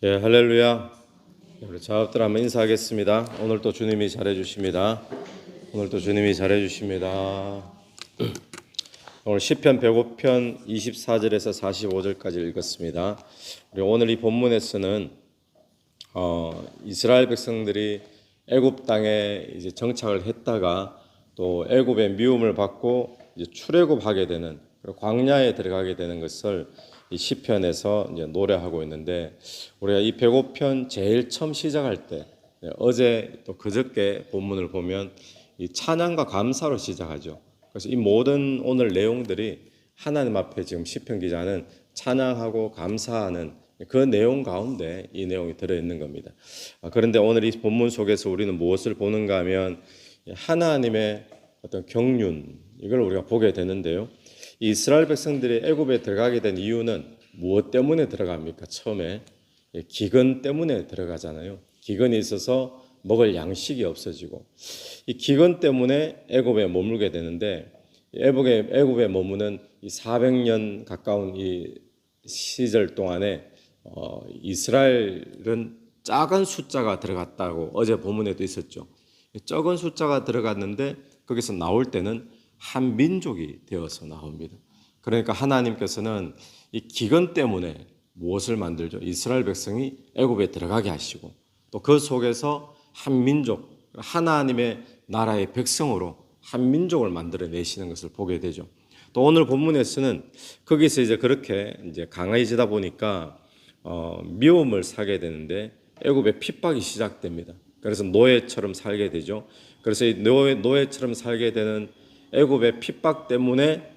예, 할렐루야. 우리 자업들 한번 인사하겠습니다. 오늘도 주님이 잘해주십니다. 오늘도 주님이 잘해주십니다. 오늘 시편 105편 24절에서 45절까지 읽었습니다. 우리 오늘 이 본문에서는 이스라엘 백성들이 애굽 땅에 이제 정착을 했다가 또 애굽의 미움을 받고 이제 출애굽하게 되는, 그리고 광야에 들어가게 되는 것을 이 시편에서 이제 노래하고 있는데, 우리가 이 105편 제일 처음 시작할 때, 어제 또 그저께 본문을 보면 이 찬양과 감사로 시작하죠. 그래서 이 모든 오늘 내용들이 하나님 앞에 지금 시편 기자는 찬양하고 감사하는 그 내용 가운데 이 내용이 들어있는 겁니다. 그런데 오늘 이 본문 속에서 우리는 무엇을 보는가 하면 하나님의 어떤 경륜, 이걸 우리가 보게 되는데요. 이 이스라엘 백성들이 애굽에 들어가게 된 이유는 무엇 때문에 들어갑니까? 처음에 기근 때문에 들어가잖아요. 기근이 있어서 먹을 양식이 없어지고, 이 기근 때문에 애굽에 머물게 되는데, 애굽에 머무는 이 400년 가까운 이 시절 동안에 이스라엘은 작은 숫자가 들어갔다고 어제 본문에도 있었죠. 적은 숫자가 들어갔는데 거기서 나올 때는 한 민족이 되어서 나옵니다. 그러니까 하나님께서는 이 기근 때문에 무엇을 만들죠? 이스라엘 백성이 애굽에 들어가게 하시고, 또 그 속에서 한 민족, 하나님의 나라의 백성으로 한 민족을 만들어내시는 것을 보게 되죠. 또 오늘 본문에서는 거기서 이제 그렇게 이제 강해지다 보니까 미움을 사게 되는데 애굽의 핍박이 시작됩니다. 그래서 노예처럼 살게 되죠. 그래서 이 노예처럼 살게 되는 애굽의 핍박 때문에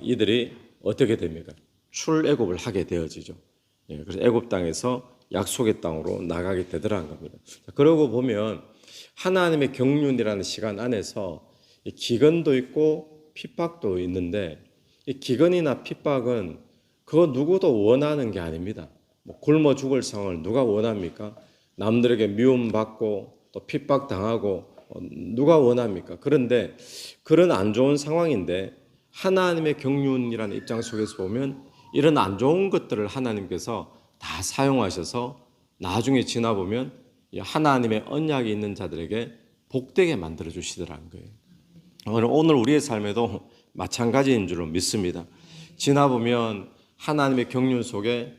이들이 어떻게 됩니까? 출애굽을 하게 되어지죠. 그래서 애굽 땅에서 약속의 땅으로 나가게 되더라는 겁니다. 그러고 보면 하나님의 경륜이라는 시간 안에서 이 기근도 있고 핍박도 있는데, 이 기근이나 핍박은 그거 누구도 원하는 게 아닙니다. 굶어 죽을 상황을 누가 원합니까? 남들에게 미움받고 또 핍박당하고 누가 원합니까? 그런데 그런 안 좋은 상황인데 하나님의 경륜이라는 입장 속에서 보면 이런 안 좋은 것들을 하나님께서 다 사용하셔서 나중에 지나보면 하나님의 언약이 있는 자들에게 복되게 만들어 주시더라는 거예요. 오늘 우리의 삶에도 마찬가지인 줄로 믿습니다. 지나보면 하나님의 경륜 속에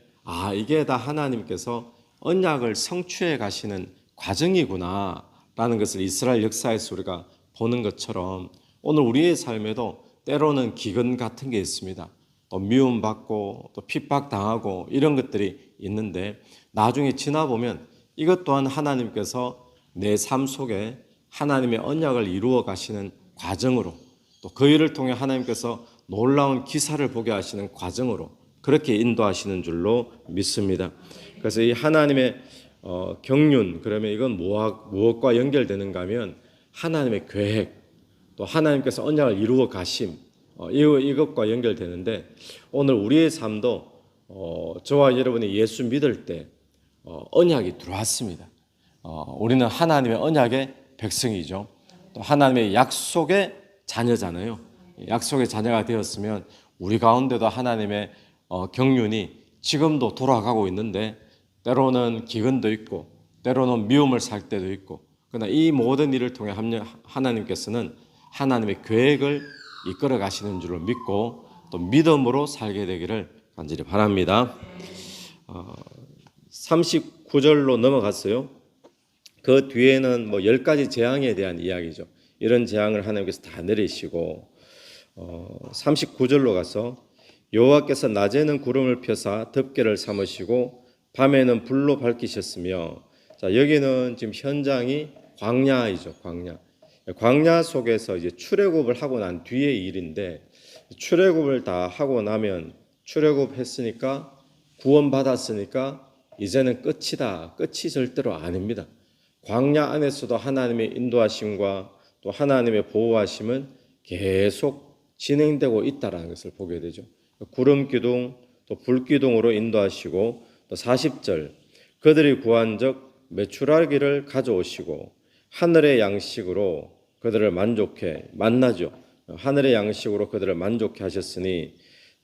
이게 다 하나님께서 언약을 성취해 가시는 과정이구나 라는 것을 이스라엘 역사에서 우리가 보는 것처럼 오늘 우리의 삶에도 때로는 기근 같은 게 있습니다. 또 미움받고 또 핍박당하고 이런 것들이 있는데, 나중에 지나보면 이것 또한 하나님께서 내 삶 속에 하나님의 언약을 이루어 가시는 과정으로, 또 그 일을 통해 하나님께서 놀라운 기사를 보게 하시는 과정으로 그렇게 인도하시는 줄로 믿습니다. 그래서 이 하나님의 경륜, 그러면 이건 무엇과 연결되는가 하면 하나님의 계획, 또 하나님께서 언약을 이루어 가심, 이것과 연결되는데, 오늘 우리의 삶도 저와 여러분이 예수 믿을 때 언약이 들어왔습니다. 우리는 하나님의 언약의 백성이죠. 또 하나님의 약속의 자녀잖아요. 약속의 자녀가 되었으면 우리 가운데도 하나님의 경륜이 지금도 돌아가고 있는데, 때로는 기근도 있고 때로는 미움을 살 때도 있고, 그러나 이 모든 일을 통해 하나님께서는 하나님의 계획을 이끌어 가시는 줄을 믿고 또 믿음으로 살게 되기를 간절히 바랍니다. 39절로 넘어갔어요. 그 뒤에는 10가지 재앙에 대한 이야기죠. 이런 재앙을 하나님께서 다 내리시고, 39절로 가서 여호와께서 낮에는 구름을 펴사 덮개를 삼으시고 밤에는 불로 밝히셨으며, 자, 여기는 지금 현장이 광야이죠. 광야 속에서 이제 출애굽을 하고 난 뒤의 일인데, 출애굽을 다 하고 나면 출애굽했으니까 구원받았으니까 이제는 끝이다. 끝이 절대로 아닙니다. 광야 안에서도 하나님의 인도하심과 또 하나님의 보호하심은 계속 진행되고 있다는 것을 보게 되죠. 구름 기둥 또 불 기둥으로 인도하시고, 또 40절 그들이 구한 적 메추라기를 가져오시고 하늘의 양식으로 그들을 하늘의 양식으로 그들을 만족해 하셨으니,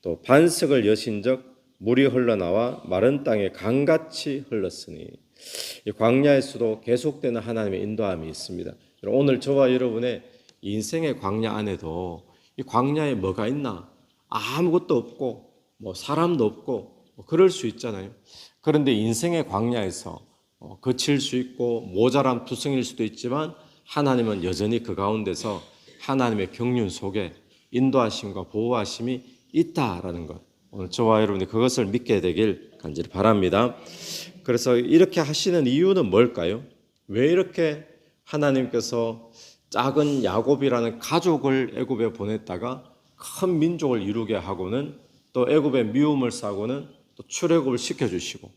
또 반석을 여신 적 물이 흘러나와 마른 땅에 강같이 흘렀으니. 이 광야에서도 계속되는 하나님의 인도함이 있습니다. 오늘 저와 여러분의 인생의 광야 안에도 이 광야에 뭐가 있나? 아무것도 없고 뭐 사람도 없고 뭐 그럴 수 있잖아요. 그런데 인생의 광야에서 거칠 수 있고 모자람 투성일 수도 있지만 하나님은 여전히 그 가운데서 하나님의 경륜 속에 인도하심과 보호하심이 있다라는 것, 오늘 저와 여러분이 그것을 믿게 되길 간절히 바랍니다. 그래서 이렇게 하시는 이유는 뭘까요? 왜 이렇게 하나님께서 작은 야곱이라는 가족을 애굽에 보냈다가 큰 민족을 이루게 하고는 또 애굽의 미움을 사고는 또 출애굽을 시켜주시고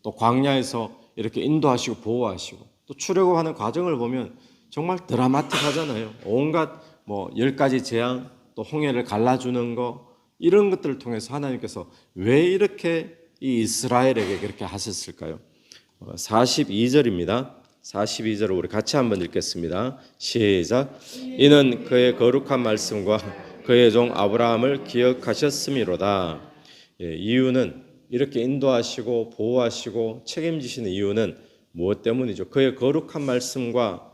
또 광야에서 이렇게 인도하시고 보호하시고 또 출애굽하는 과정을 보면 정말 드라마틱하잖아요. 온갖 뭐 10가지 재앙 또 홍해를 갈라주는 거 이런 것들을 통해서 하나님께서 왜 이렇게 이 이스라엘에게 그렇게 하셨을까요? 42절입니다. 42절을 우리 같이 한번 읽겠습니다. 시작. 이는 그의 거룩한 말씀과 그의 종 아브라함을 기억하셨음이로다. 이유는 이렇게 인도하시고 보호하시고 책임지시는 이유는 무엇 때문이죠? 그의 거룩한 말씀과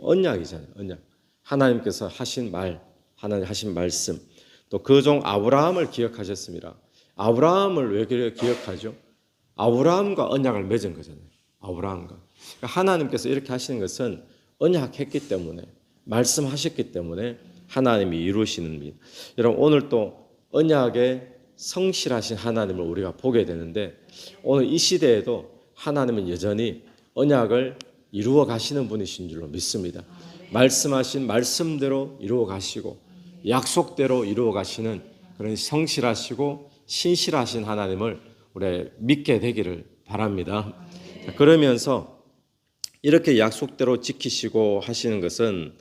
언약이잖아요. 언약. 하나님께서 하신 말, 하나님 하신 말씀. 또 그 종 아브라함을 기억하셨습니다. 아브라함을 왜 기억하죠? 아브라함과 언약을 맺은 거잖아요. 아브라함과. 그러니까 하나님께서 이렇게 하시는 것은 언약했기 때문에, 말씀하셨기 때문에 하나님이 이루시는 일. 여러분 오늘 또 언약에 성실하신 하나님을 우리가 보게 되는데 오늘 이 시대에도 하나님은 여전히 언약을 이루어 가시는 분이신 줄로 믿습니다. 말씀하신 말씀대로 이루어 가시고 약속대로 이루어 가시는 그런 성실하시고 신실하신 하나님을 우리 믿게 되기를 바랍니다. 그러면서 이렇게 약속대로 지키시고 하시는 것은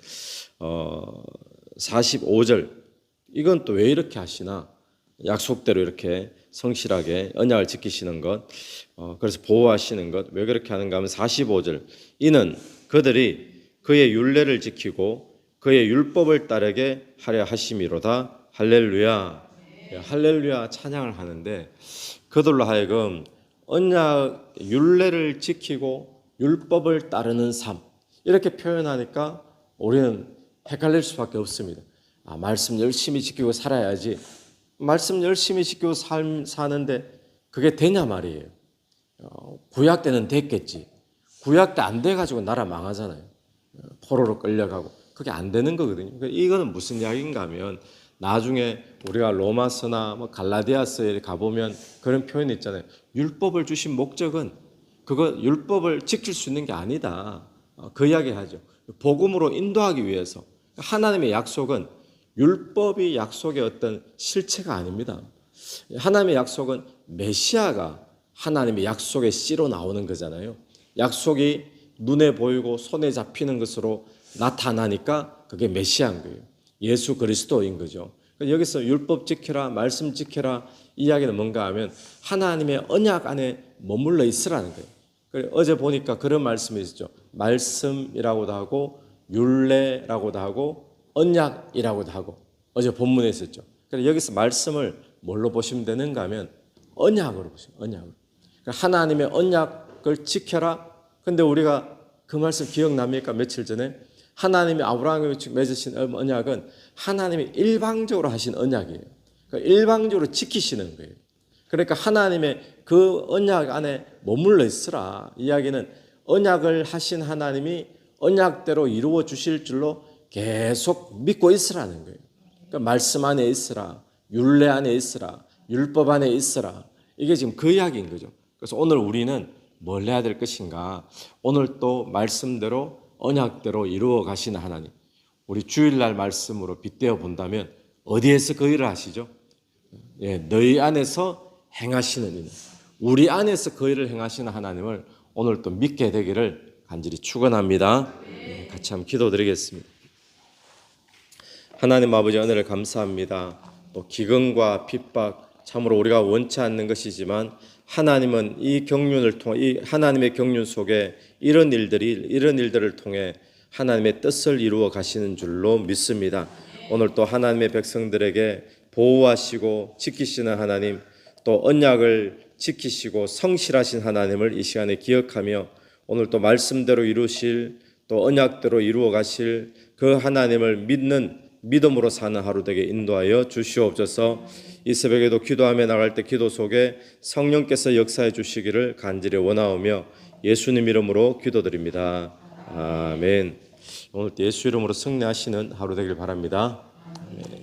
45절 이건 또 왜 이렇게 하시나? 약속대로 이렇게 성실하게 언약을 지키시는 것, 그래서 보호하시는 것, 왜 그렇게 하는가 하면 45절 이는 그들이 그의 율례를 지키고 그의 율법을 따르게 하려 하심이로다. 할렐루야. 할렐루야 찬양을 하는데 그들로 하여금 언약 율례를 지키고 율법을 따르는 삶 이렇게 표현하니까 우리는 헷갈릴 수밖에 없습니다. 말씀 열심히 지키고 살아야지. 말씀 열심히 지키고 사는데 그게 되냐 말이에요. 구약 때는 됐겠지. 구약 때 안 돼가지고 나라 망하잖아요. 포로로 끌려가고 그게 안 되는 거거든요. 이거는 무슨 이야기인가 하면 나중에 우리가 로마서나 뭐 갈라디아서에 가보면 그런 표현이 있잖아요. 율법을 주신 목적은 그거 율법을 지킬 수 있는 게 아니다. 그 이야기 하죠. 복음으로 인도하기 위해서. 하나님의 약속은 율법이 약속의 어떤 실체가 아닙니다. 하나님의 약속은 메시아가 하나님의 약속의 씨로 나오는 거잖아요. 약속이 눈에 보이고 손에 잡히는 것으로 나타나니까 그게 메시아인 거예요. 예수 그리스도인 거죠. 여기서 율법 지켜라, 말씀 지켜라 이 이야기는 뭔가 하면 하나님의 언약 안에 머물러 있으라는 거예요. 어제 보니까 그런 말씀이 있었죠. 말씀이라고도 하고 율례라고도 하고 언약이라고도 하고 어제 본문에 있었죠. 그래서 여기서 말씀을 뭘로 보시면 되는가 하면 언약으로 보시면 언약으로. 그러니까 하나님의 언약을 지켜라. 근데 우리가 그 말씀 기억납니까? 며칠 전에 하나님이 아브라함에 맺으신 언약은 하나님이 일방적으로 하신 언약이에요. 그러니까 일방적으로 지키시는 거예요. 그러니까 하나님의 그 언약 안에 머물러 있으라. 이야기는 언약을 하신 하나님이 언약대로 이루어 주실 줄로 계속 믿고 있으라는 거예요. 그러니까 말씀 안에 있으라, 율례 안에 있으라, 율법 안에 있으라. 이게 지금 그 이야기인 거죠. 그래서 오늘 우리는 뭘 해야 될 것인가? 오늘 또 말씀대로 언약대로 이루어 가시는 하나님. 우리 주일날 말씀으로 빗대어 본다면 어디에서 그 일을 하시죠? 너희 안에서 행하시는 일. 우리 안에서 그 일을 행하시는 하나님을 오늘 또 믿게 되기를 간절히 축원합니다. 같이 한번 기도드리겠습니다. 하나님 아버지 은혜를 감사합니다. 또 기근과 핍박 참으로 우리가 원치 않는 것이지만 하나님은 이 경륜을 통해 이 하나님의 경륜 속에 이런 일들을 통해 하나님의 뜻을 이루어 가시는 줄로 믿습니다. 오늘 또 하나님의 백성들에게 보호하시고 지키시는 하나님, 또 언약을 지키시고 성실하신 하나님을 이 시간에 기억하며 오늘 또 말씀대로 이루실 또 언약대로 이루어 가실 그 하나님을 믿는 믿음으로 사는 하루 되게 인도하여 주시옵소서. 이 새벽에도 기도하며 나갈 때 기도 속에 성령께서 역사해 주시기를 간절히 원하오며 예수님 이름으로 기도드립니다. 아멘. 오늘 예수 이름으로 승리하시는 하루 되길 바랍니다. 아멘.